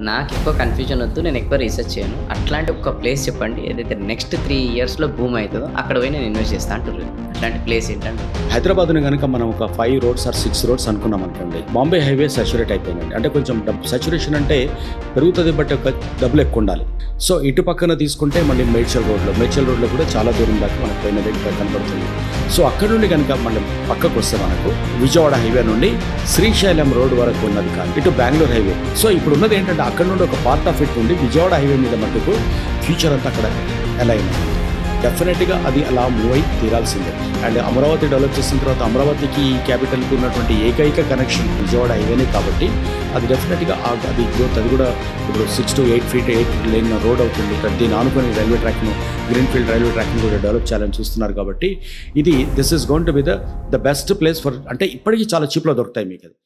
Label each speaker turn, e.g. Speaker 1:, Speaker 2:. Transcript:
Speaker 1: నాకు ఎక్కువ కన్ఫ్యూజన్ వద్దు, నేను ఎక్కువ రీసెర్చ్ చేయను. అట్లాంటి ఒక ప్లేస్ చెప్పండి ఏదైతే నెక్స్ట్ 3 ఇయర్స్లో బూమ్ అవుతుందో అక్కడ పోయి నేను ఇన్వెస్ట్ చేస్తా అంటారు. అట్లాంటి ప్లేస్ ఏంటంటే
Speaker 2: హైదరాబాద్ని కనుక మనం ఒక 5 roads or 6 roads అనుకున్నాం అనుకోండి, బాంబే హైవే సాచురేట్ అయిపోయిందండి. అంటే కొంచెం సాచురేషన్ అంటే పెరుగుతుంది, బట్ ఒక డబ్బులు ఎక్కువ ఉండాలి. సో ఇటు పక్కన తీసుకుంటే మళ్ళీ మేడ్చల్ రోడ్లో కూడా చాలా దూరం దాకా మనకు పోయినది కనబడుతుంది. సో అక్కడ నుండి కనుక మళ్ళీ పక్కకు వస్తే మనకు విజయవాడ హైవే నుండి శ్రీశైలం రోడ్ వరకు ఉన్నది కాదు, ఇటు బెంగళూరు హైవే. సో ఇప్పుడు ఉన్నది ఏంటంటే అక్కడ నుండి ఒక పార్ట్ ఆఫ్ ఇట్ నుండి విజయవాడ హైవే మీద మటుకు ఫ్యూచర్ అంతా అక్కడ ఎలా అయినా డెఫినెట్గా అది అలా మూవ్ అయి తీరాల్సిందే. అండ్ అమరావతి డెవలప్ చేసిన తర్వాత అమరావతికి క్యాపిటల్కి ఉన్నటువంటి ఏకైక కనెక్షన్ విజయవాడ హైవేనే కాబట్టి అది డెఫినెట్గా అది గ్రోత్ అది కూడా ఇప్పుడు 6 to 8 feet 8 lane రోడ్ అవుతుంది. దీన్ని ఆనుకొని రైల్వే ట్రాక్ను గ్రీన్ఫీల్డ్ రైల్వే ట్రాక్ను కూడా డెవలప్ చేయాలని చూస్తున్నారు. కాబట్టి this is going to be the best place for, అంటే ఇప్పటికీ చాలా చీప్లో దొరుకుతాయి మీకు అది.